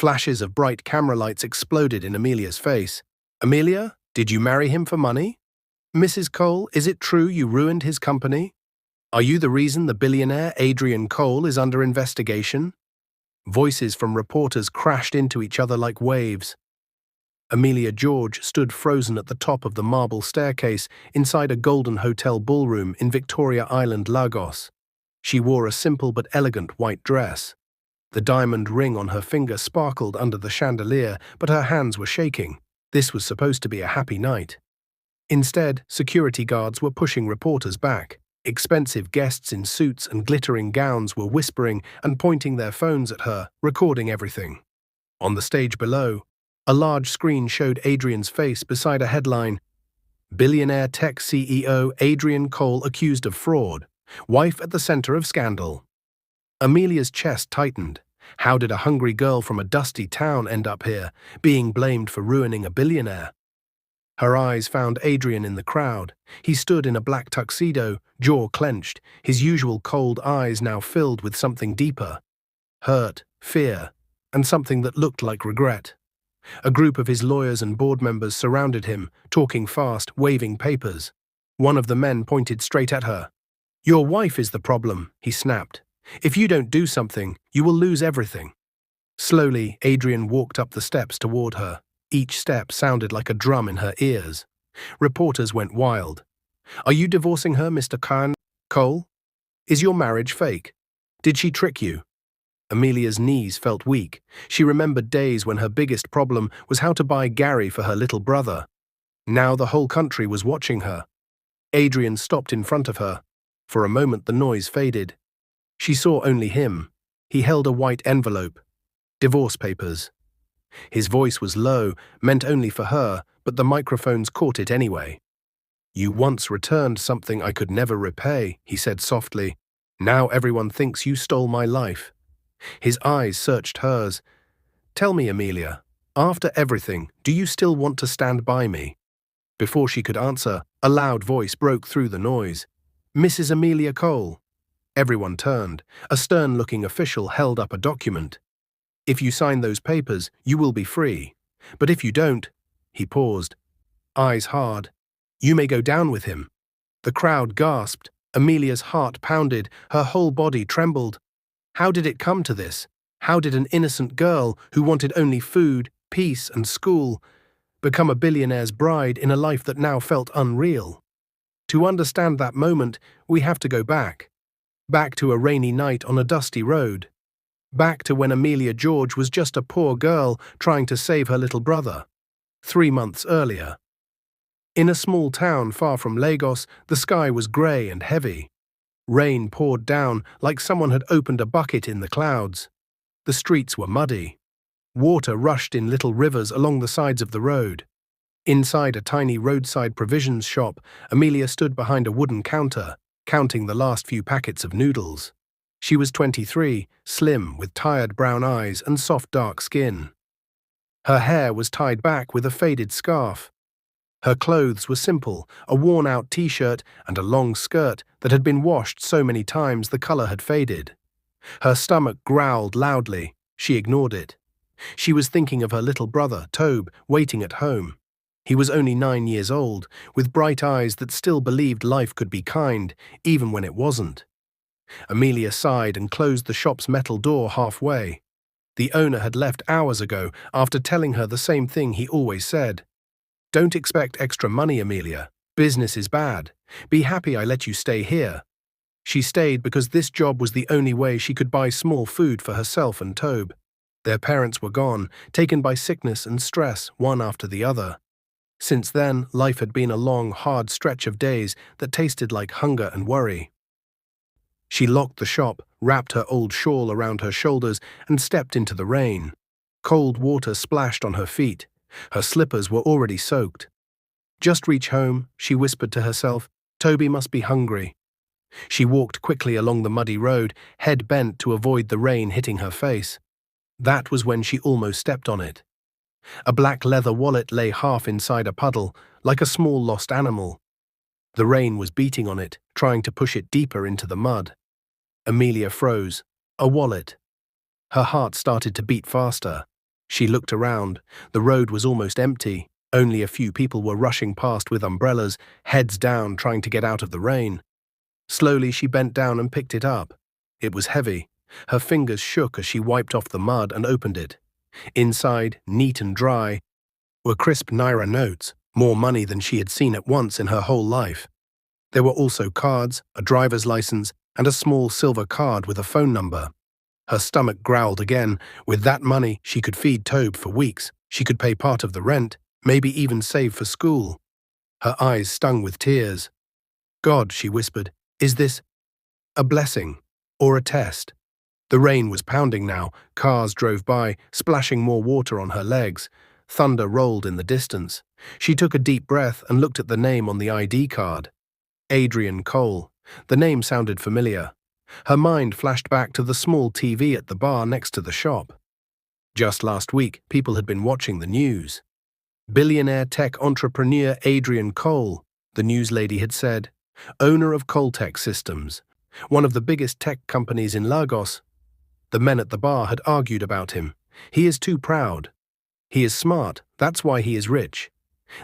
Flashes of bright camera lights exploded in Amelia's face. "Amelia, did you marry him for money? Mrs. Cole, is it true you ruined his company? Are you the reason the billionaire Adrian Cole is under investigation?" Voices from reporters crashed into each other like waves. Amelia George stood frozen at the top of the marble staircase inside a golden hotel ballroom in Victoria Island, Lagos. She wore a simple but elegant white dress. The diamond ring on her finger sparkled under the chandelier, but her hands were shaking. This was supposed to be a happy night. Instead, security guards were pushing reporters back. Expensive guests in suits and glittering gowns were whispering and pointing their phones at her, recording everything. On the stage below, a large screen showed Adrian's face beside a headline, "Billionaire Tech CEO Adrian Cole accused of fraud. Wife at the center of scandal." Amelia's chest tightened. How did a hungry girl from a dusty town end up here, being blamed for ruining a billionaire? Her eyes found Adrian in the crowd. He stood in a black tuxedo, jaw clenched, his usual cold eyes now filled with something deeper. Hurt, fear, and something that looked like regret. A group of his lawyers and board members surrounded him, talking fast, waving papers. One of the men pointed straight at her. "Your wife is the problem," he snapped. "If you don't do something, you will lose everything." Slowly, Adrian walked up the steps toward her. Each step sounded like a drum in her ears. Reporters went wild. "Are you divorcing her, Mr. Cole? Is your marriage fake? Did she trick you?" Amelia's knees felt weak. She remembered days when her biggest problem was how to buy Gary for her little brother. Now the whole country was watching her. Adrian stopped in front of her. For a moment the noise faded. She saw only him. He held a white envelope. Divorce papers. His voice was low, meant only for her, but the microphones caught it anyway. "You once returned something I could never repay," he said softly. "Now everyone thinks you stole my life." His eyes searched hers. "Tell me, Amelia, after everything, do you still want to stand by me?" Before she could answer, a loud voice broke through the noise. "Mrs. Amelia Cole." Everyone turned. A stern-looking official held up a document. "If you sign those papers, you will be free. But if you don't," he paused, eyes hard, "you may go down with him." The crowd gasped. Amelia's heart pounded. Her whole body trembled. How did it come to this? How did an innocent girl who wanted only food, peace, and school become a billionaire's bride in a life that now felt unreal? To understand that moment, we have to go back. Back to a rainy night on a dusty road. Back to when Amelia George was just a poor girl trying to save her little brother. 3 months earlier. In a small town far from Lagos, the sky was grey and heavy. Rain poured down like someone had opened a bucket in the clouds. The streets were muddy. Water rushed in little rivers along the sides of the road. Inside a tiny roadside provisions shop, Amelia stood behind a wooden counter, counting the last few packets of noodles. She was 23, slim, with tired brown eyes and soft dark skin. Her hair was tied back with a faded scarf. Her clothes were simple, a worn-out t-shirt and a long skirt that had been washed so many times the color had faded. Her stomach growled loudly. She ignored it. She was thinking of her little brother, Tobe, waiting at home. He was only 9 years old, with bright eyes that still believed life could be kind, even when it wasn't. Amelia sighed and closed the shop's metal door halfway. The owner had left hours ago after telling her the same thing he always said. "Don't expect extra money, Amelia. Business is bad. Be happy I let you stay here." She stayed because this job was the only way she could buy small food for herself and Tobe. Their parents were gone, taken by sickness and stress, one after the other. Since then, life had been a long, hard stretch of days that tasted like hunger and worry. She locked the shop, wrapped her old shawl around her shoulders, and stepped into the rain. Cold water splashed on her feet. Her slippers were already soaked. "Just reach home," she whispered to herself. "Toby must be hungry." She walked quickly along the muddy road, head bent to avoid the rain hitting her face. That was when she almost stepped on it. A black leather wallet lay half inside a puddle, like a small lost animal. The rain was beating on it, trying to push it deeper into the mud. Amelia froze. A wallet. Her heart started to beat faster. She looked around. The road was almost empty. Only a few people were rushing past with umbrellas, heads down, trying to get out of the rain. Slowly, she bent down and picked it up. It was heavy. Her fingers shook as she wiped off the mud and opened it. Inside, neat and dry, were crisp Naira notes, more money than she had seen at once in her whole life. There were also cards, a driver's license, and a small silver card with a phone number. Her stomach growled again. With that money, she could feed Tobe for weeks. She could pay part of the rent, maybe even save for school. Her eyes stung with tears. God, she whispered, is this a blessing or a test? The rain was pounding now. Cars drove by, splashing more water on her legs. Thunder rolled in the distance. She took a deep breath and looked at the name on the ID card. Adrian Cole. The name sounded familiar. Her mind flashed back to the small TV at the bar next to the shop. Just last week, people had been watching the news. Billionaire tech entrepreneur Adrian Cole, the news lady had said, owner of Coltech Systems, one of the biggest tech companies in Lagos. The men at the bar had argued about him. He is too proud. He is smart, that's why he is rich.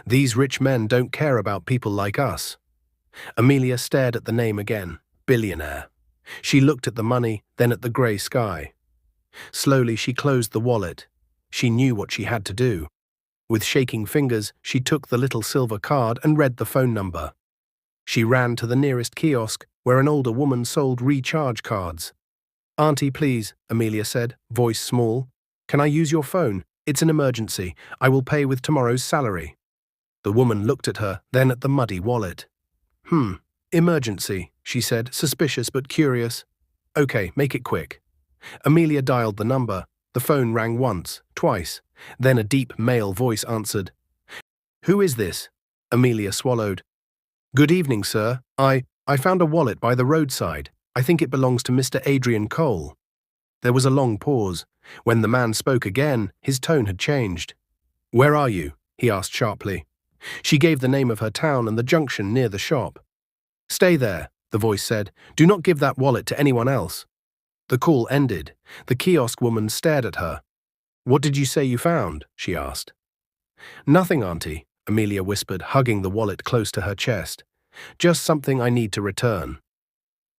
These rich men don't care about people like us. Amelia stared at the name again, Billionaire. She looked at the money, then at the grey sky. Slowly she closed the wallet. She knew what she had to do. With shaking fingers, she took the little silver card and read the phone number. She ran to the nearest kiosk, where an older woman sold recharge cards. Auntie, please, Amelia said, voice small. Can I use your phone? It's an emergency. I will pay with tomorrow's salary. The woman looked at her, then at the muddy wallet. Emergency, she said, suspicious but curious. Okay, make it quick. Amelia dialed the number. The phone rang once, twice. Then a deep male voice answered. Who is this? Amelia swallowed. Good evening, sir. I found a wallet by the roadside. I think it belongs to Mr. Adrian Cole. There was a long pause. When the man spoke again, his tone had changed. Where are you? He asked sharply. She gave the name of her town and the junction near the shop. Stay there, the voice said. Do not give that wallet to anyone else. The call ended. The kiosk woman stared at her. What did you say you found? She asked. Nothing, Auntie, Amelia whispered, hugging the wallet close to her chest. Just something I need to return.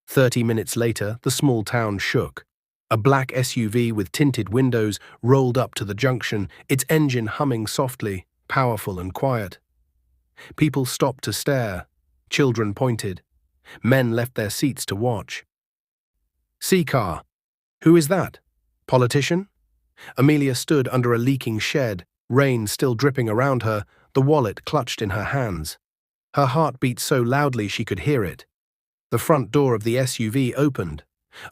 30 minutes later, the small town shook. A black SUV with tinted windows rolled up to the junction, its engine humming softly, powerful and quiet. People stopped to stare. Children pointed. Men left their seats to watch. C-car. Who is that? Politician? Amelia stood under a leaking shed, rain still dripping around her, the wallet clutched in her hands. Her heart beat so loudly she could hear it. The front door of the SUV opened.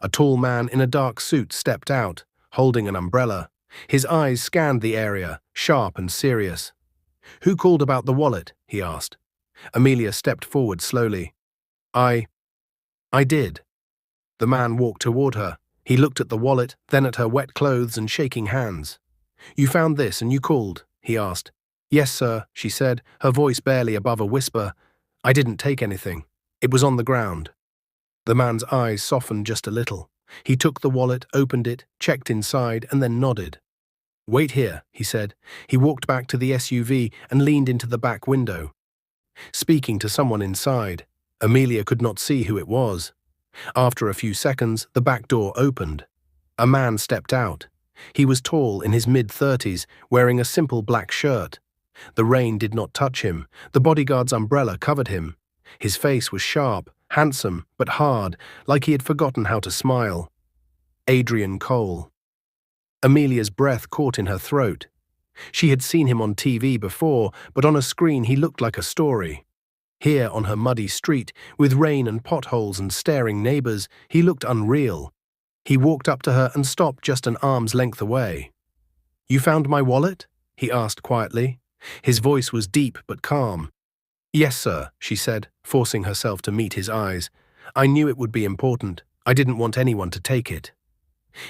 A tall man in a dark suit stepped out, holding an umbrella. His eyes scanned the area, sharp and serious. Who called about the wallet? He asked. Amelia stepped forward slowly. I did. The man walked toward her. He looked at the wallet, then at her wet clothes and shaking hands. You found this and you called? He asked. Yes, sir, she said, her voice barely above a whisper. I didn't take anything. It was on the ground. The man's eyes softened just a little. He took the wallet, opened it, checked inside, and then nodded. Wait here, he said. He walked back to the SUV and leaned into the back window. Speaking to someone inside, Amelia could not see who it was. After a few seconds, the back door opened. A man stepped out. He was tall, in his mid-30s, wearing a simple black shirt. The rain did not touch him. The bodyguard's umbrella covered him. His face was sharp, handsome, but hard, like he had forgotten how to smile. Adrian Cole. Amelia's breath caught in her throat. She had seen him on TV before, but on a screen he looked like a story. Here on her muddy street, with rain and potholes and staring neighbors, he looked unreal. He walked up to her and stopped just an arm's length away. You found my wallet? He asked quietly. His voice was deep but calm. Yes, sir, she said, forcing herself to meet his eyes. I knew it would be important. I didn't want anyone to take it.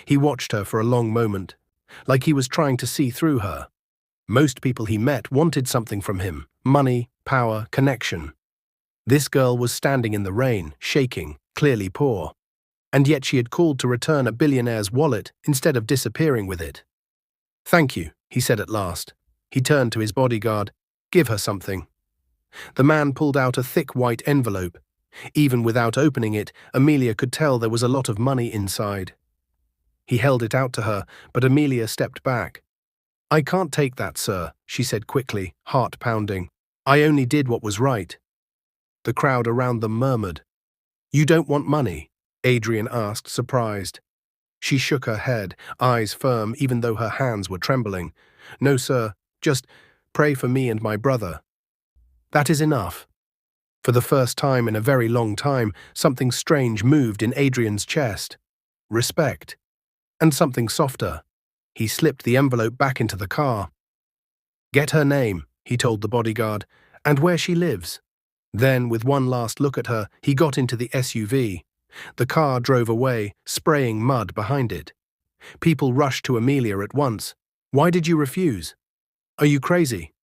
He watched her for a long moment, like he was trying to see through her. Most people he met wanted something from him: money, power, connection. This girl was standing in the rain, shaking, clearly poor. And yet she had called to return a billionaire's wallet instead of disappearing with it. Thank you, he said at last. He turned to his bodyguard. Give her something. The man pulled out a thick white envelope. Even without opening it, Amelia could tell there was a lot of money inside. He held it out to her, but Amelia stepped back. I can't take that, sir, she said quickly, heart pounding. I only did what was right. The crowd around them murmured. You don't want money? Adrian asked, surprised. She shook her head, eyes firm even though her hands were trembling. No, sir, just pray for me and my brother. That is enough. For the first time in a very long time, something strange moved in Adrian's chest. Respect. And something softer. He slipped the envelope back into the car. Get her name, he told the bodyguard, and where she lives. Then, with one last look at her, he got into the SUV. The car drove away, spraying mud behind it. People rushed to Amelia at once. Why did you refuse? Are you crazy?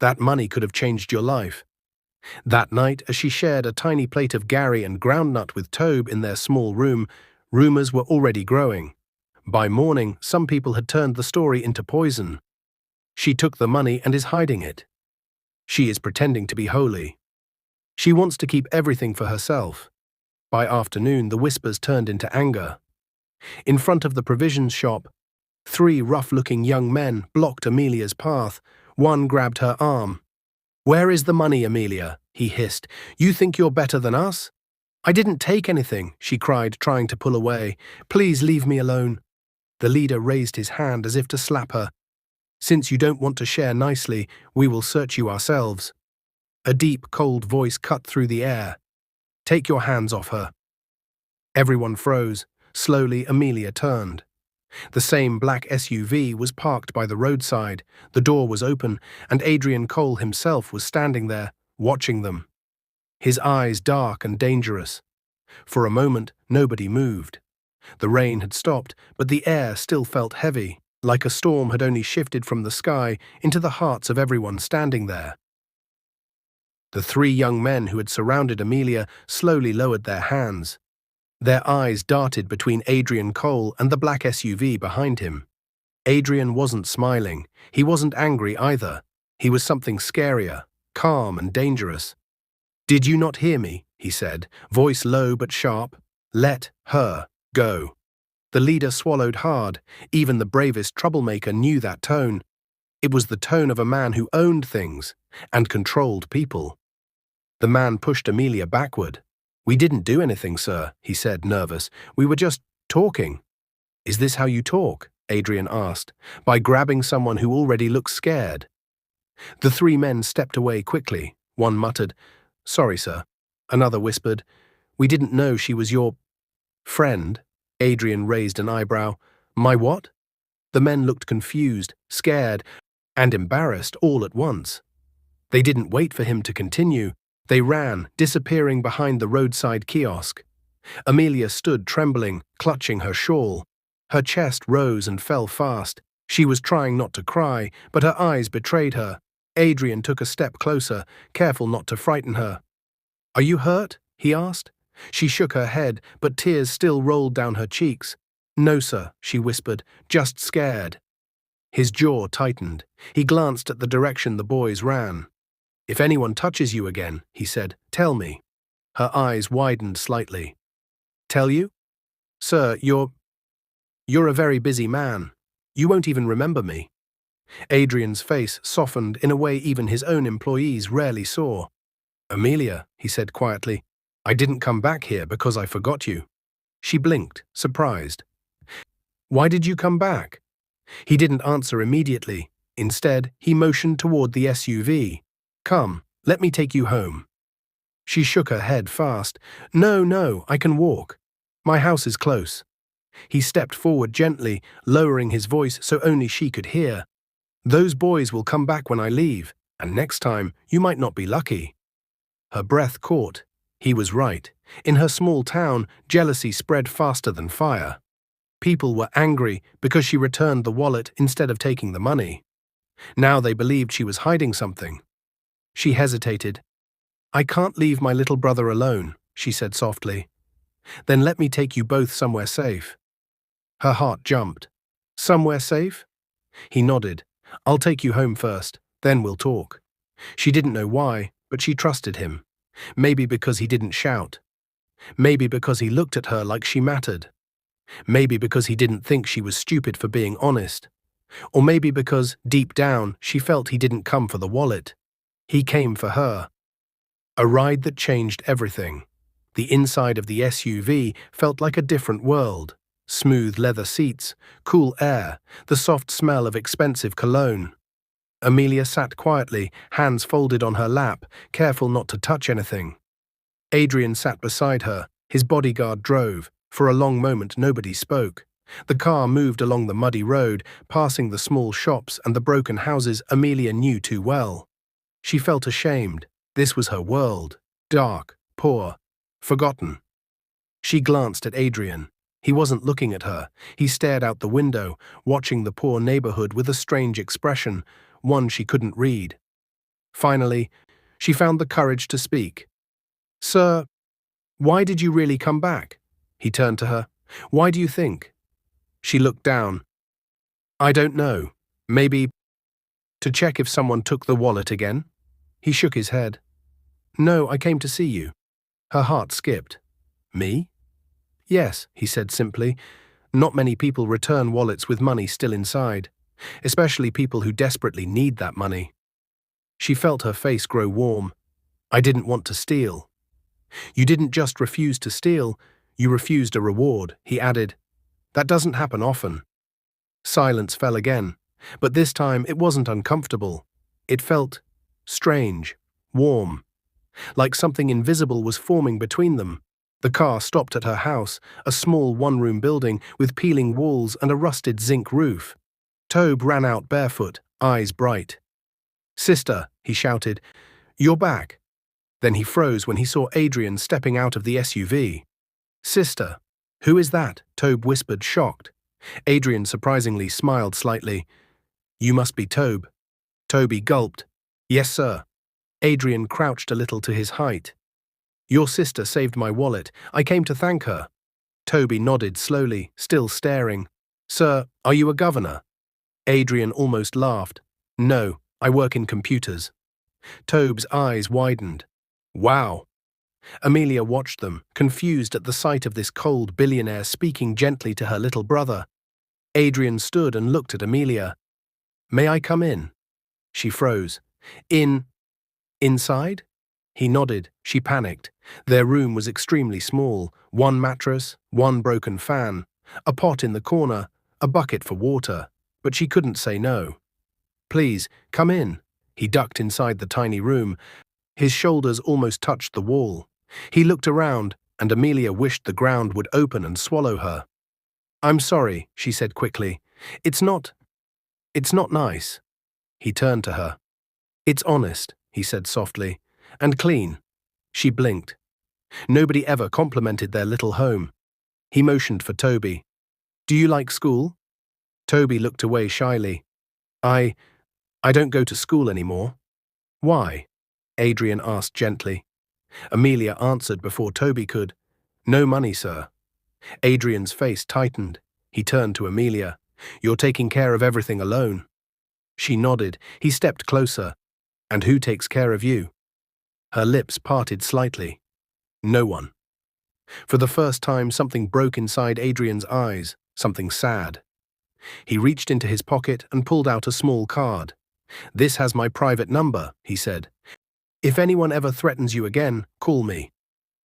That money could have changed your life. That night, as she shared a tiny plate of Gary and groundnut with Tobe in their small room, rumors were already growing. By morning, some people had turned the story into poison. She took the money and is hiding it. She is pretending to be holy. She wants to keep everything for herself. By afternoon, the whispers turned into anger. In front of the provisions shop, 3 rough-looking young men blocked Amelia's path. One grabbed her arm. Where is the money, Amelia? He hissed. You think you're better than us? I didn't take anything, she cried, trying to pull away. Please leave me alone. The leader raised his hand as if to slap her. Since you don't want to share nicely, we will search you ourselves. A deep, cold voice cut through the air. Take your hands off her. Everyone froze. Slowly, Amelia turned. The same black SUV was parked by the roadside, the door was open, and Adrian Cole himself was standing there, watching them. His eyes dark and dangerous. For a moment, nobody moved. The rain had stopped, but the air still felt heavy, like a storm had only shifted from the sky into the hearts of everyone standing there. The 3 young men who had surrounded Amelia slowly lowered their hands. Their eyes darted between Adrian Cole and the black SUV behind him. Adrian wasn't smiling. He wasn't angry either. He was something scarier, calm and dangerous. Did you not hear me? He said, voice low but sharp. Let her go. The leader swallowed hard. Even the bravest troublemaker knew that tone. It was the tone of a man who owned things and controlled people. The man pushed Amelia backward. We didn't do anything, sir, he said, nervous. We were just talking. Is this how you talk? Adrian asked, by grabbing someone who already looked scared. The 3 men stepped away quickly. One muttered, Sorry, sir. Another whispered, We didn't know she was your friend. Adrian raised an eyebrow. My what? The men looked confused, scared, and embarrassed all at once. They didn't wait for him to continue. They ran, disappearing behind the roadside kiosk. Amelia stood trembling, clutching her shawl. Her chest rose and fell fast. She was trying not to cry, but her eyes betrayed her. Adrian took a step closer, careful not to frighten her. Are you hurt? He asked. She shook her head, but tears still rolled down her cheeks. No, sir, she whispered, just scared. His jaw tightened. He glanced at the direction the boys ran. If anyone touches you again, he said, tell me. Her eyes widened slightly. Tell you? Sir, you're a very busy man. You won't even remember me. Adrian's face softened in a way even his own employees rarely saw. Amelia, he said quietly, I didn't come back here because I forgot you. She blinked, surprised. Why did you come back? He didn't answer immediately. Instead, he motioned toward the SUV. Come, let me take you home. She shook her head fast. No, I can walk. My house is close. He stepped forward gently, lowering his voice so only she could hear. Those boys will come back when I leave, and next time you might not be lucky. Her breath caught. He was right. In her small town, jealousy spread faster than fire. People were angry because she returned the wallet instead of taking the money. Now they believed she was hiding something. She hesitated. I can't leave my little brother alone, she said softly. Then let me take you both somewhere safe. Her heart jumped. Somewhere safe? He nodded. "I'll take you home first, then we'll talk." She didn't know why, but she trusted him. Maybe because he didn't shout. Maybe because he looked at her like she mattered. Maybe because he didn't think she was stupid for being honest. Or maybe because, deep down, she felt he didn't come for the wallet. He came for her. A ride that changed everything. The inside of the SUV felt like a different world. Smooth leather seats, cool air, the soft smell of expensive cologne. Amelia sat quietly, hands folded on her lap, careful not to touch anything. Adrian sat beside her. His bodyguard drove. For a long moment nobody spoke. The car moved along the muddy road, passing the small shops and the broken houses Amelia knew too well. She felt ashamed. This was her world. Dark, poor, forgotten. She glanced at Adrian. He wasn't looking at her. He stared out the window, watching the poor neighborhood with a strange expression, one she couldn't read. Finally, she found the courage to speak. "Sir, why did you really come back?" He turned to her. "Why do you think?" She looked down. "I don't know. Maybe to check if someone took the wallet again?" He shook his head. "No, I came to see you." Her heart skipped. "Me?" "Yes," he said simply. "Not many people return wallets with money still inside, especially people who desperately need that money." She felt her face grow warm. "I didn't want to steal." "You didn't just refuse to steal, you refused a reward," he added. "That doesn't happen often." Silence fell again, but this time it wasn't uncomfortable. It felt strange, warm, like something invisible was forming between them. The car stopped at her house, a small one-room building with peeling walls and a rusted zinc roof. Tobe ran out barefoot, eyes bright. "Sister," he shouted, "you're back." Then he froze when he saw Adrian stepping out of the SUV. "Sister, who is that?" Tobe whispered, shocked. Adrian surprisingly smiled slightly. "You must be Tobe." Toby gulped. "Yes, sir." Adrian crouched a little to his height. "Your sister saved my wallet. I came to thank her." Toby nodded slowly, still staring. "Sir, are you a governor?" Adrian almost laughed. "No, I work in computers." Tobe's eyes widened. "Wow." Amelia watched them, confused at the sight of this cold billionaire speaking gently to her little brother. Adrian stood and looked at Amelia. "May I come in?" She froze. Inside?" He nodded. She panicked. Their room was extremely small. One mattress, one broken fan, a pot in the corner, a bucket for water. But she couldn't say no. "Please, come in." He ducked inside the tiny room. His shoulders almost touched the wall. He looked around, and Amelia wished the ground would open and swallow her. "I'm sorry," she said quickly. It's not nice." He turned to her. "It's honest," he said softly, "and clean." She blinked. Nobody ever complimented their little home. He motioned for Toby. "Do you like school?" Toby looked away shyly. I don't go to school anymore." "Why?" Adrian asked gently. Amelia answered before Toby could. "No money, sir." Adrian's face tightened. He turned to Amelia. "You're taking care of everything alone." She nodded. He stepped closer. "And who takes care of you?" Her lips parted slightly. "No one." For the first time, something broke inside Adrian's eyes, something sad. He reached into his pocket and pulled out a small card. "This has my private number," he said. "If anyone ever threatens you again, call me."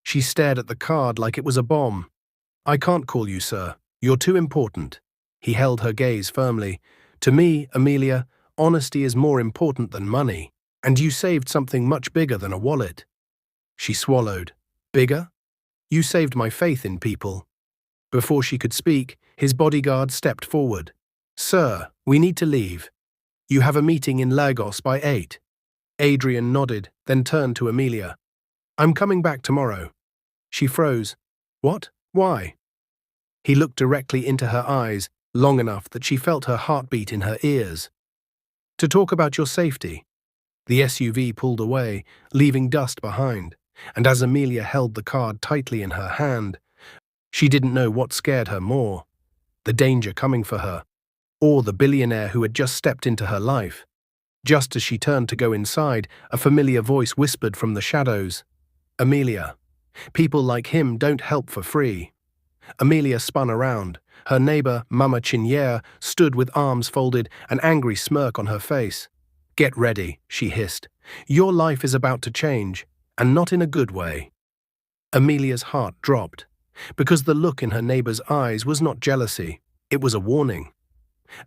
She stared at the card like it was a bomb. "I can't call you, sir. You're too important." He held her gaze firmly. "To me, Amelia, honesty is more important than money, and you saved something much bigger than a wallet." She swallowed. "Bigger? You saved my faith in people." Before she could speak, his bodyguard stepped forward. "Sir, we need to leave. You have a meeting in Lagos by 8. Adrian nodded, then turned to Amelia. "I'm coming back tomorrow." She froze. "What? Why?" He looked directly into her eyes, long enough that she felt her heartbeat in her ears. "To talk about your safety." The SUV pulled away, leaving dust behind, and as Amelia held the card tightly in her hand, she didn't know what scared her more, the danger coming for her, or the billionaire who had just stepped into her life. Just as she turned to go inside, a familiar voice whispered from the shadows, "Amelia, people like him don't help for free." Amelia spun around. Her neighbor, Mama Chinière, stood with arms folded, an angry smirk on her face. "Get ready," she hissed. "Your life is about to change, and not in a good way." Amelia's heart dropped, because the look in her neighbor's eyes was not jealousy, it was a warning.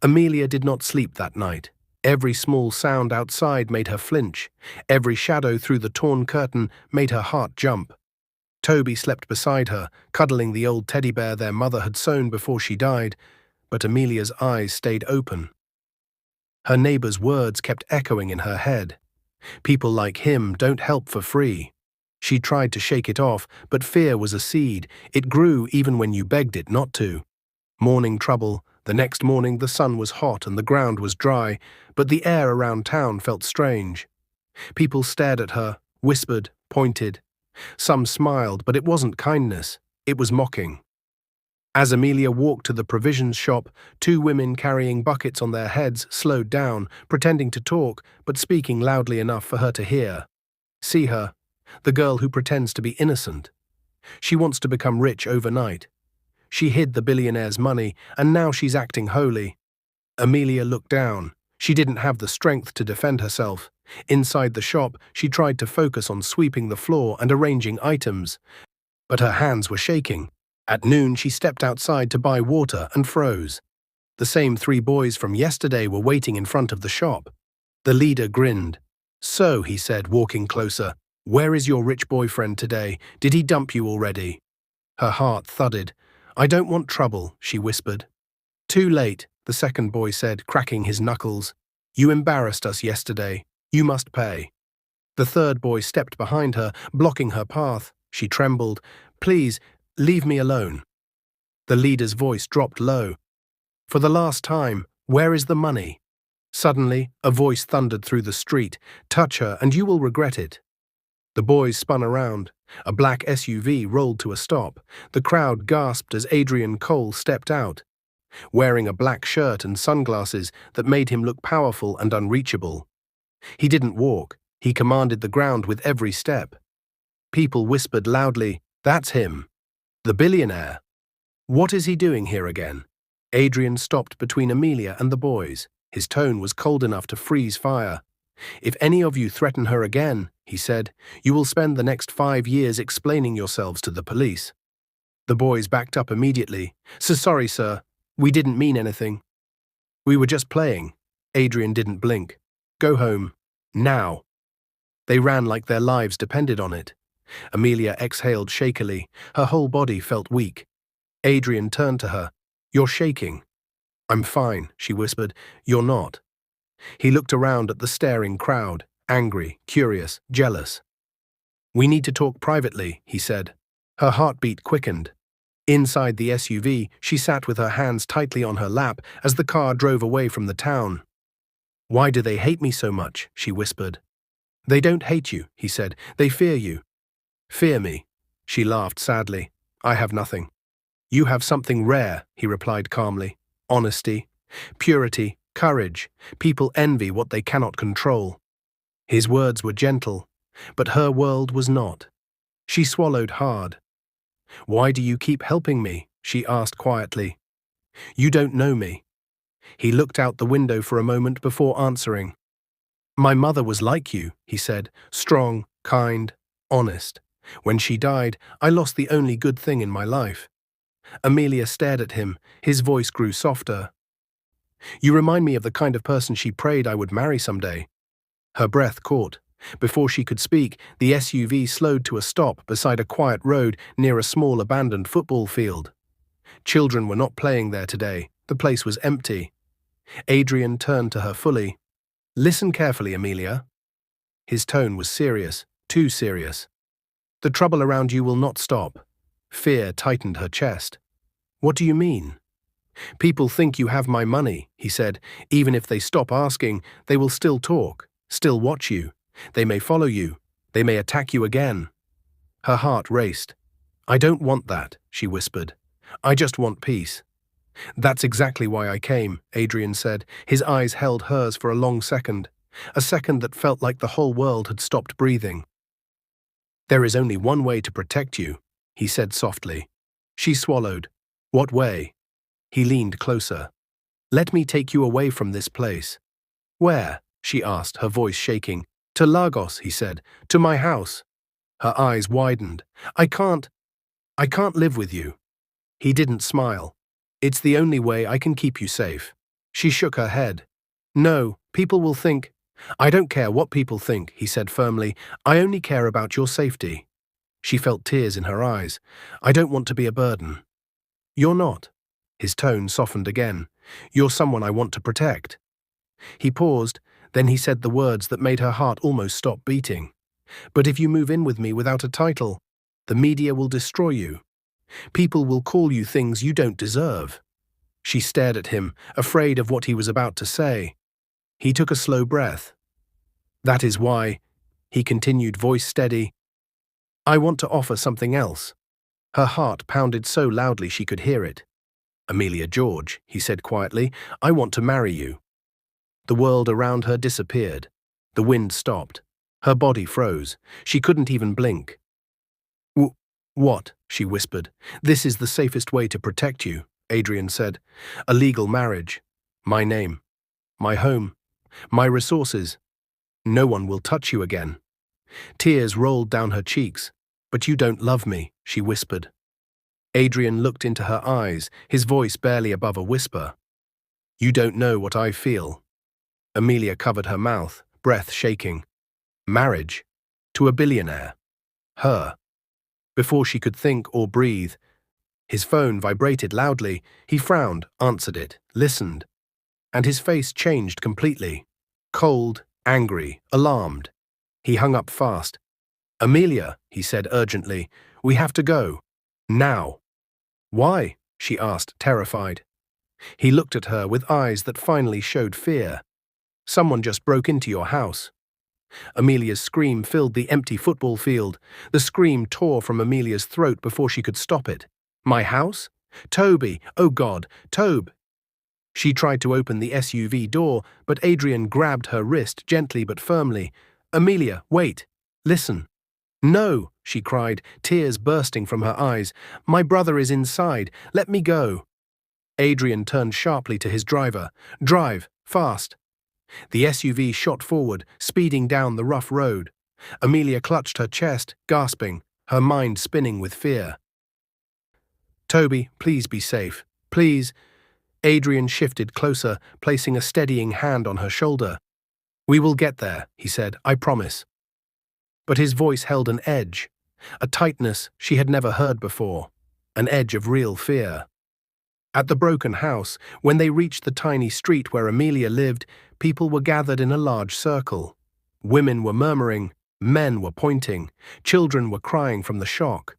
Amelia did not sleep that night. Every small sound outside made her flinch. Every shadow through the torn curtain made her heart jump. Toby slept beside her, cuddling the old teddy bear their mother had sewn before she died, but Amelia's eyes stayed open. Her neighbor's words kept echoing in her head. People like him don't help for free. She tried to shake it off, but fear was a seed. It grew even when you begged it not to. Morning trouble. The next morning the sun was hot and the ground was dry, but the air around town felt strange. People stared at her, whispered, pointed. Some smiled, but it wasn't kindness, it was mocking. As Amelia walked to the provisions shop, two women carrying buckets on their heads slowed down, pretending to talk, but speaking loudly enough for her to hear. See her, the girl who pretends to be innocent. She wants to become rich overnight. She hid the billionaire's money, and now she's acting holy. Amelia looked down. She didn't have the strength to defend herself. Inside the shop, she tried to focus on sweeping the floor and arranging items, but her hands were shaking. At noon, she stepped outside to buy water and froze. The same three boys from yesterday were waiting in front of the shop. The leader grinned. "So," he said, walking closer, "where is your rich boyfriend today? Did he dump you already?" Her heart thudded. "I don't want trouble," she whispered. "Too late," the second boy said, cracking his knuckles. "You embarrassed us yesterday. You must pay." The third boy stepped behind her, blocking her path. She trembled. "Please, leave me alone." The leader's voice dropped low. "For the last time, where is the money?" Suddenly, a voice thundered through the street. "Touch her, and you will regret it." The boys spun around. A black SUV rolled to a stop. The crowd gasped as Adrian Cole stepped out, wearing a black shirt and sunglasses that made him look powerful and unreachable. He didn't walk. He commanded the ground with every step. People whispered loudly, "That's him. The billionaire. What is he doing here again?" Adrian stopped between Amelia and the boys. His tone was cold enough to freeze fire. "If any of you threaten her again," he said, "you will spend the next 5 years explaining yourselves to the police." The boys backed up immediately. Sorry, sir. We didn't mean anything. We were just playing." Adrian didn't blink. "Go home. Now." They ran like their lives depended on it. Amelia exhaled shakily. Her whole body felt weak. Adrian turned to her. "You're shaking." "I'm fine," she whispered. "You're not." He looked around at the staring crowd, angry, curious, jealous. "We need to talk privately," he said. Her heartbeat quickened. Inside the SUV, she sat with her hands tightly on her lap as the car drove away from the town. "Why do they hate me so much?" she whispered. "They don't hate you," he said. "They fear you." "Fear me?" She laughed sadly. "I have nothing." "You have something rare," he replied calmly. "Honesty, purity, courage. People envy what they cannot control." His words were gentle, but her world was not. She swallowed hard. "Why do you keep helping me?" she asked quietly. "You don't know me." He looked out the window for a moment before answering. "My mother was like you," he said, "strong, kind, honest. When she died, I lost the only good thing in my life." Amelia stared at him. His voice grew softer. "You remind me of the kind of person she prayed I would marry someday." Her breath caught. Before she could speak, the SUV slowed to a stop beside a quiet road near a small abandoned football field. Children were not playing there today. The place was empty. Adrian turned to her fully. "Listen carefully, Amelia." His tone was serious, too serious. "The trouble around you will not stop." Fear tightened her chest. "What do you mean?" "People think you have my money," he said. "Even if they stop asking, they will still talk, still watch you. They may follow you. They may attack you again." Her heart raced. "I don't want that," she whispered. "I just want peace." That's exactly why I came, Adrian said. His eyes held hers for a long second, a second that felt like the whole world had stopped breathing. There is only one way to protect you, he said softly. She swallowed. What way? He leaned closer. Let me take you away from this place. Where? She asked, her voice shaking. To Lagos, he said. To my house. Her eyes widened. I can't live with you. He didn't smile. It's the only way I can keep you safe. She shook her head. No, people will think. I don't care what people think, he said firmly. I only care about your safety. She felt tears in her eyes. I don't want to be a burden. You're not. His tone softened again. You're someone I want to protect. He paused, then he said the words that made her heart almost stop beating. But if you move in with me without a title, the media will destroy you. People will call you things you don't deserve. She stared at him, afraid of what he was about to say. He took a slow breath. That is why, he continued, voice steady, I want to offer something else. Her heart pounded so loudly she could hear it. Amelia George, he said quietly, I want to marry you. The world around her disappeared. The wind stopped. Her body froze. She couldn't even blink. What? She whispered. This is the safest way to protect you, Adrian said. A legal marriage. My name. My home. My resources. No one will touch you again. Tears rolled down her cheeks. But you don't love me, she whispered. Adrian looked into her eyes, his voice barely above a whisper. You don't know what I feel. Amelia covered her mouth, breath shaking. Marriage? To a billionaire? Her? Before she could think or breathe, his phone vibrated loudly. He frowned, answered it, listened. And his face changed completely. Cold, angry, alarmed. He hung up fast. Amelia, he said urgently, we have to go. Now. Why? She asked, terrified. He looked at her with eyes that finally showed fear. Someone just broke into your house. Amelia's scream filled the empty football field. The scream tore from Amelia's throat before she could stop it. My house? Toby! Oh God, Tobe! She tried to open the SUV door, but Adrian grabbed her wrist gently but firmly. Amelia, wait. Listen. No, she cried, tears bursting from her eyes. My brother is inside. Let me go. Adrian turned sharply to his driver. Drive, fast. The SUV shot forward, speeding down the rough road. Amelia clutched her chest, gasping, her mind spinning with fear. Toby, please be safe. Please. Adrian shifted closer, placing a steadying hand on her shoulder. We will get there, he said, I promise. But his voice held an edge, a tightness she had never heard before, an edge of real fear. At the broken house, when they reached the tiny street where Amelia lived, people were gathered in a large circle. Women were murmuring, men were pointing, children were crying from the shock.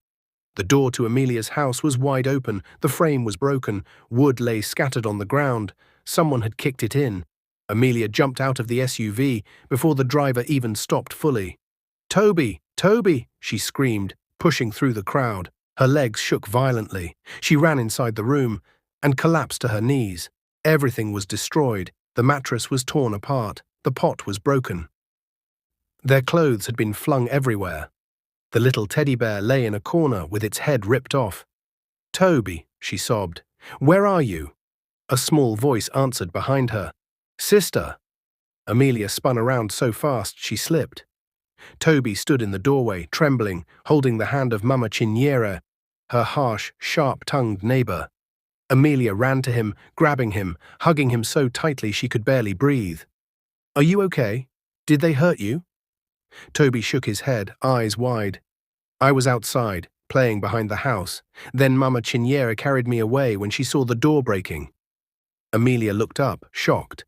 The door to Amelia's house was wide open, the frame was broken, wood lay scattered on the ground. Someone had kicked it in. Amelia jumped out of the SUV before the driver even stopped fully. Toby! Toby! She screamed, pushing through the crowd. Her legs shook violently. She ran inside the room and collapsed to her knees. Everything was destroyed. The mattress was torn apart. The pot was broken. Their clothes had been flung everywhere. The little teddy bear lay in a corner with its head ripped off. Toby, she sobbed. Where are you? A small voice answered behind her. Sister! Amelia spun around so fast she slipped. Toby stood in the doorway, trembling, holding the hand of Mama Chinera, her harsh, sharp-tongued neighbor. Amelia ran to him, grabbing him, hugging him so tightly she could barely breathe. Are you okay? Did they hurt you? Toby shook his head, eyes wide. I was outside, playing behind the house. Then Mama Chinera carried me away when she saw the door breaking. Amelia looked up, shocked.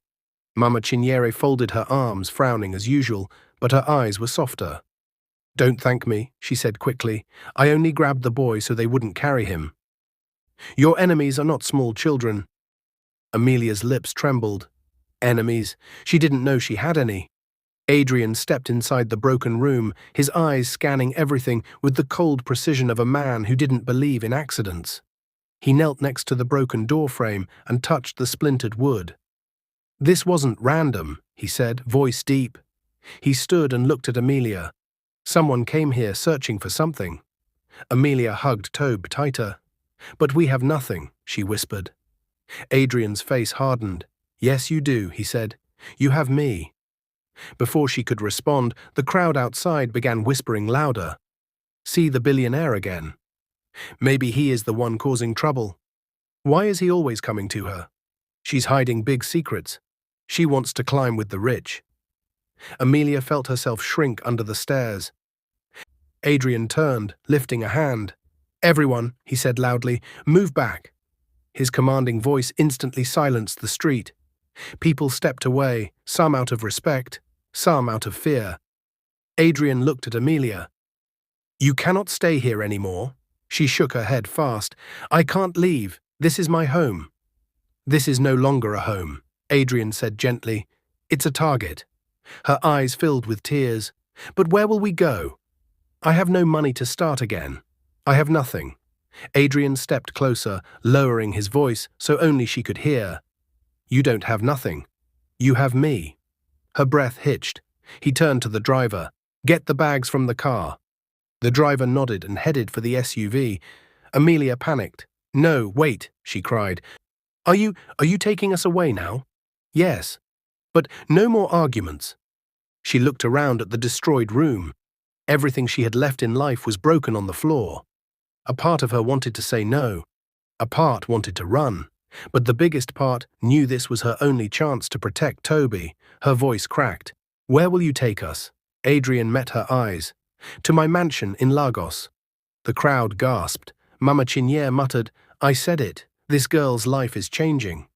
Mama Chinera folded her arms, frowning as usual, but her eyes were softer. Don't thank me, she said quickly. I only grabbed the boy so they wouldn't carry him. Your enemies are not small children. Amelia's lips trembled. Enemies? She didn't know she had any. Adrian stepped inside the broken room, his eyes scanning everything with the cold precision of a man who didn't believe in accidents. He knelt next to the broken door frame and touched the splintered wood. "This wasn't random," he said, voice deep. He stood and looked at Amelia. "Someone came here searching for something." Amelia hugged Tobe tighter. "But we have nothing," she whispered. Adrian's face hardened. "Yes, you do," he said. "You have me." Before she could respond, the crowd outside began whispering louder. "See the billionaire again. Maybe he is the one causing trouble. Why is he always coming to her? She's hiding big secrets. She wants to climb with the rich." Amelia felt herself shrink under the stairs. Adrian turned, lifting a hand. "Everyone," he said loudly, "move back." His commanding voice instantly silenced the street. People stepped away, some out of respect, some out of fear. Adrian looked at Amelia. "You cannot stay here anymore." She shook her head fast. "I can't leave. This is my home." "This is no longer a home," Adrian said gently. "It's a target." Her eyes filled with tears. "But where will we go? I have no money to start again. I have nothing." Adrian stepped closer, lowering his voice so only she could hear. "You don't have nothing. You have me." Her breath hitched. He turned to the driver. "Get the bags from the car." The driver nodded and headed for the SUV. Amelia panicked. "No, wait," she cried. Are you taking us away now?" "Yes. But no more arguments." She looked around at the destroyed room. Everything she had left in life was broken on the floor. A part of her wanted to say no. A part wanted to run. But the biggest part knew this was her only chance to protect Toby. Her voice cracked. "Where will you take us?" Adrian met her eyes. "To my mansion in Lagos." The crowd gasped. Mama Chinière muttered, "I said it. This girl's life is changing."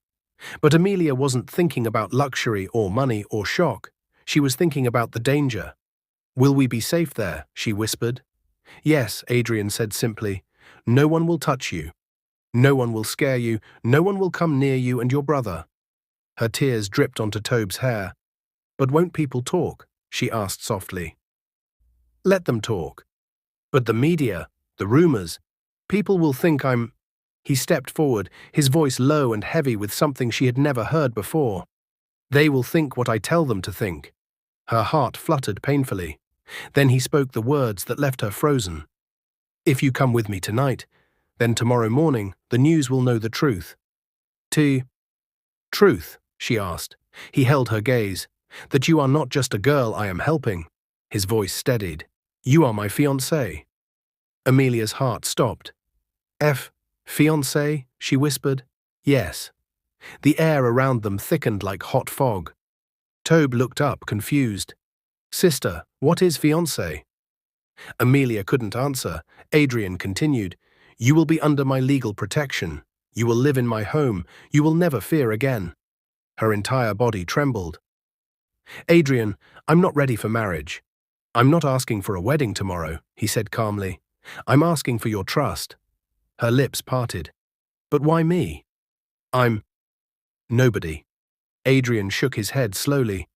But Amelia wasn't thinking about luxury or money or shock. She was thinking about the danger. "Will we be safe there?" she whispered. "Yes," Adrian said simply. "No one will touch you. No one will scare you. No one will come near you and your brother." Her tears dripped onto Tobe's hair. "But won't people talk?" she asked softly. "Let them talk. But the media, the rumors, people will think I'm—" He stepped forward, his voice low and heavy with something she had never heard before. "They will think what I tell them to think." Her heart fluttered painfully. Then he spoke the words that left her frozen. "If you come with me tonight, then tomorrow morning the news will know the truth." Truth?" she asked. He held her gaze. "That you are not just a girl I am helping." His voice steadied. "You are my fiancée." Amelia's heart stopped. Fiancée?" she whispered. "Yes." The air around them thickened like hot fog. Tobe looked up, confused. "Sister, what is fiancée?" Amelia couldn't answer. Adrian continued, "You will be under my legal protection. You will live in my home. You will never fear again." Her entire body trembled. "Adrian, I'm not ready for marriage. I'm not asking for a wedding tomorrow," he said calmly. "I'm asking for your trust." Her lips parted. "But why me?" "I'm nobody." Adrian shook his head slowly.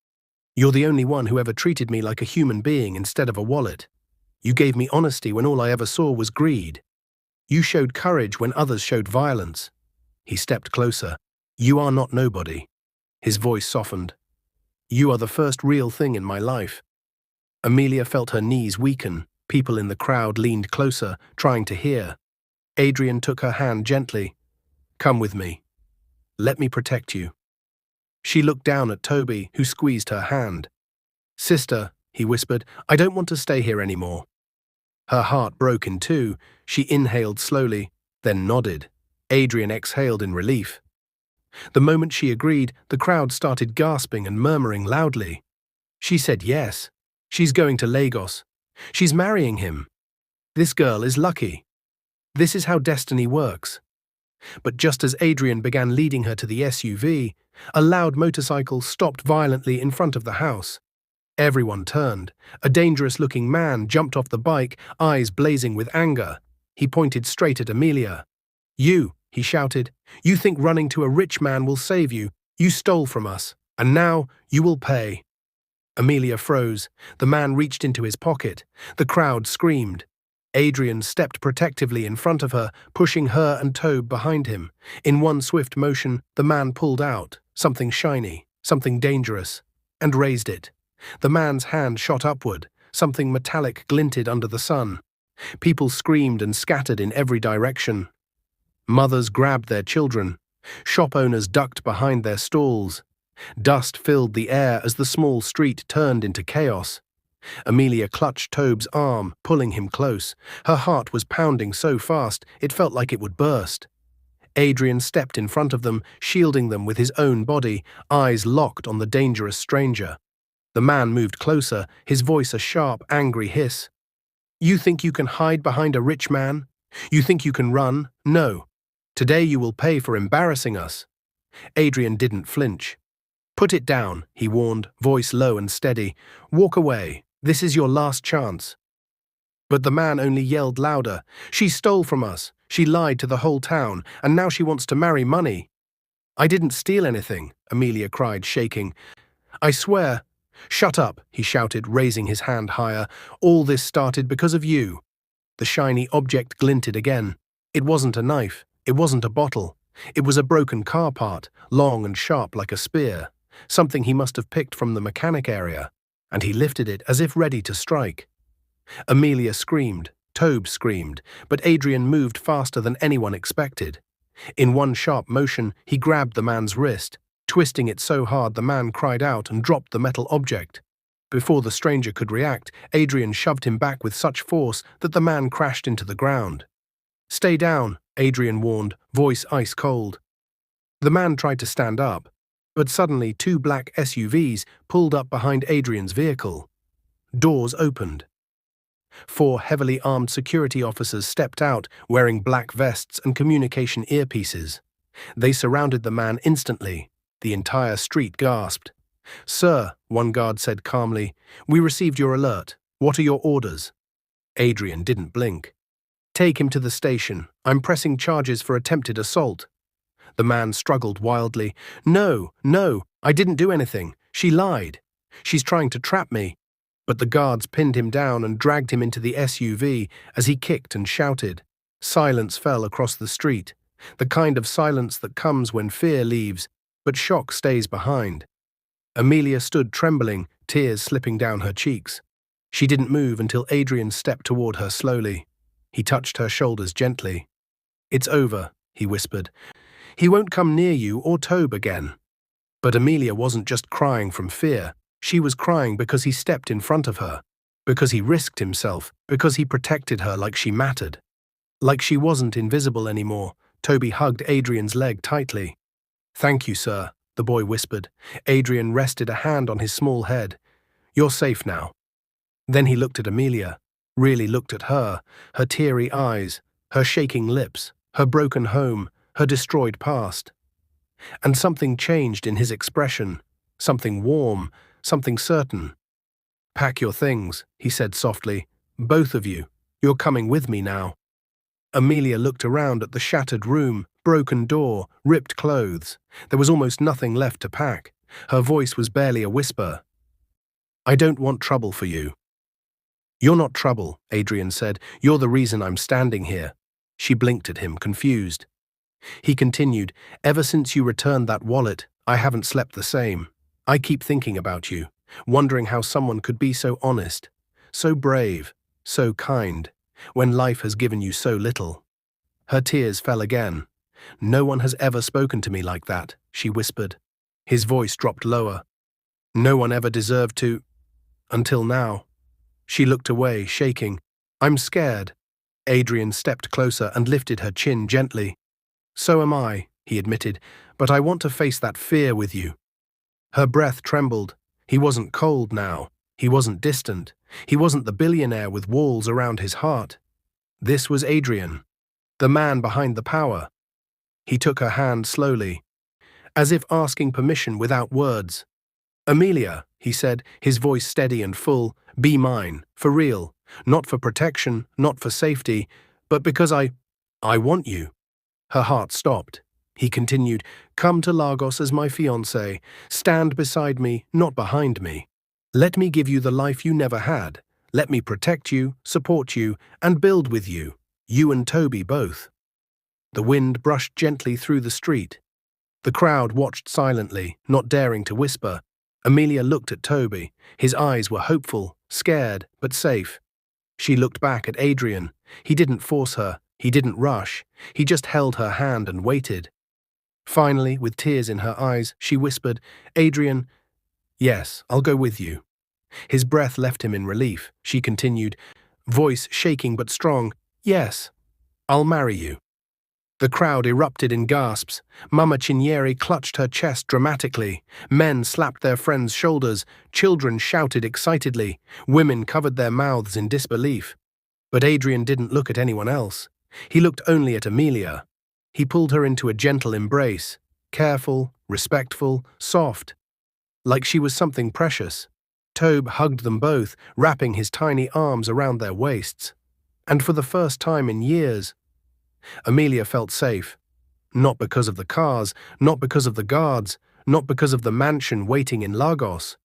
"You're the only one who ever treated me like a human being instead of a wallet. You gave me honesty when all I ever saw was greed. You showed courage when others showed violence." He stepped closer. "You are not nobody." His voice softened. "You are the first real thing in my life." Amelia felt her knees weaken. People in the crowd leaned closer, trying to hear. Adrian took her hand gently. "Come with me. Let me protect you." She looked down at Toby, who squeezed her hand. "Sister," he whispered, "I don't want to stay here anymore." Her heart broke in two. She inhaled slowly, then nodded. Adrian exhaled in relief. The moment she agreed, the crowd started gasping and murmuring loudly. She said yes. She's going to Lagos. She's marrying him. This girl is lucky. This is how destiny works. But just as Adrian began leading her to the SUV, a loud motorcycle stopped violently in front of the house. Everyone turned. A dangerous-looking man jumped off the bike, eyes blazing with anger. He pointed straight at Amelia. "You," he shouted, "you think running to a rich man will save you. You stole from us, and now you will pay." Amelia froze. The man reached into his pocket. The crowd screamed. Adrian stepped protectively in front of her, pushing her and Tobe behind him. In one swift motion, the man pulled out something shiny, something dangerous, and raised it. The man's hand shot upward, something metallic glinted under the sun. People screamed and scattered in every direction. Mothers grabbed their children. Shop owners ducked behind their stalls. Dust filled the air as the small street turned into chaos. Amelia clutched Tobe's arm, pulling him close. Her heart was pounding so fast it felt like it would burst. Adrian stepped in front of them, shielding them with his own body, eyes locked on the dangerous stranger. The man moved closer, his voice a sharp, angry hiss. "You think you can hide behind a rich man? You think you can run? No. Today you will pay for embarrassing us." Adrian didn't flinch. "Put it down," he warned, voice low and steady. "Walk away. This is your last chance." But the man only yelled louder. "She stole from us. She lied to the whole town, and now she wants to marry money." "I didn't steal anything," Amelia cried, shaking. "I swear." "Shut up," he shouted, raising his hand higher. "All this started because of you." The shiny object glinted again. It wasn't a knife. It wasn't a bottle. It was a broken car part, long and sharp like a spear, something he must have picked from the mechanic area, and he lifted it as if ready to strike. Amelia screamed, Tobe screamed, but Adrian moved faster than anyone expected. In one sharp motion, he grabbed the man's wrist, twisting it so hard the man cried out and dropped the metal object. Before the stranger could react, Adrian shoved him back with such force that the man crashed into the ground. "Stay down," Adrian warned, voice ice cold. The man tried to stand up, but suddenly 2 black SUVs pulled up behind Adrian's vehicle. Doors opened. 4 heavily armed security officers stepped out, wearing black vests and communication earpieces. They surrounded the man instantly. The entire street gasped. "Sir," one guard said calmly, "we received your alert. What are your orders?" Adrian didn't blink. "Take him to the station. I'm pressing charges for attempted assault." The man struggled wildly. No, I didn't do anything. She lied. She's trying to trap me." But the guards pinned him down and dragged him into the SUV as he kicked and shouted. Silence fell across the street, the kind of silence that comes when fear leaves, but shock stays behind. Amelia stood trembling, tears slipping down her cheeks. She didn't move until Adrian stepped toward her slowly. He touched her shoulders gently. "It's over," he whispered. "He won't come near you or Tobe again." But Amelia wasn't just crying from fear. She was crying because he stepped in front of her, because he risked himself, because he protected her like she mattered. Like she wasn't invisible anymore, Toby hugged Adrian's leg tightly. "Thank you, sir," the boy whispered. Adrian rested a hand on his small head. "You're safe now." Then he looked at Amelia, really looked at her teary eyes, her shaking lips, her broken home, her destroyed past. And something changed in his expression, something warm, something certain. "Pack your things," he said softly. "Both of you. You're coming with me now." Amelia looked around at the shattered room, broken door, ripped clothes. There was almost nothing left to pack. Her voice was barely a whisper. "I don't want trouble for you." "You're not trouble," Adrian said. "You're the reason I'm standing here." She blinked at him, confused. He continued, "Ever since you returned that wallet, I haven't slept the same. I keep thinking about you, wondering how someone could be so honest, so brave, so kind, when life has given you so little." Her tears fell again. "No one has ever spoken to me like that," she whispered. His voice dropped lower. "No one ever deserved to, until now." She looked away, shaking. "I'm scared." Adrian stepped closer and lifted her chin gently. "So am I," he admitted, "but I want to face that fear with you." Her breath trembled. He wasn't cold now. He wasn't distant. He wasn't the billionaire with walls around his heart. This was Adrian, the man behind the power. He took her hand slowly, as if asking permission without words. "Amelia," he said, his voice steady and full, "be mine, for real, not for protection, not for safety, but because I want you." Her heart stopped. He continued, "Come to Lagos as my fiancée. Stand beside me, not behind me. Let me give you the life you never had. Let me protect you, support you, and build with you. You and Toby both." The wind brushed gently through the street. The crowd watched silently, not daring to whisper. Amelia looked at Toby. His eyes were hopeful, scared, but safe. She looked back at Adrian. He didn't force her. He didn't rush. He just held her hand and waited. Finally, with tears in her eyes, she whispered, "Adrian, yes, I'll go with you." His breath left him in relief. She continued, voice shaking but strong, "Yes, I'll marry you." The crowd erupted in gasps. Mama Cinieri clutched her chest dramatically. Men slapped their friends' shoulders. Children shouted excitedly. Women covered their mouths in disbelief. But Adrian didn't look at anyone else. He looked only at Amelia. He pulled her into a gentle embrace, careful, respectful, soft, like she was something precious. Tobe hugged them both, wrapping his tiny arms around their waists. And for the first time in years, Amelia felt safe. Not because of the cars, not because of the guards, not because of the mansion waiting in Lagos,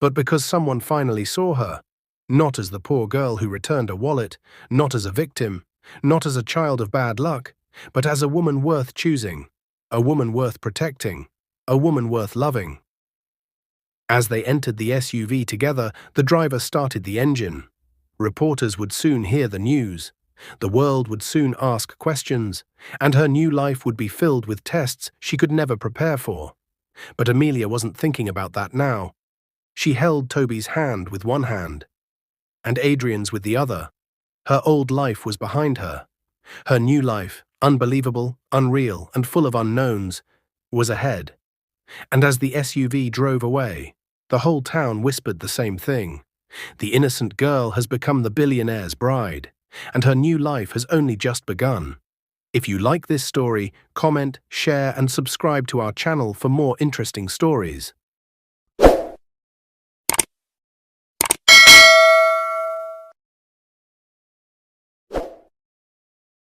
but because someone finally saw her. Not as the poor girl who returned a wallet, not as a victim, not as a child of bad luck, but as a woman worth choosing, a woman worth protecting, a woman worth loving. As they entered the SUV together, the driver started the engine. Reporters would soon hear the news. The world would soon ask questions, and her new life would be filled with tests she could never prepare for. But Amelia wasn't thinking about that now. She held Toby's hand with one hand, and Adrian's with the other. Her old life was behind her. Her new life, unbelievable, unreal, and full of unknowns, was ahead. And as the SUV drove away, the whole town whispered the same thing. The innocent girl has become the billionaire's bride, and her new life has only just begun. If you like this story, comment, share, and subscribe to our channel for more interesting stories.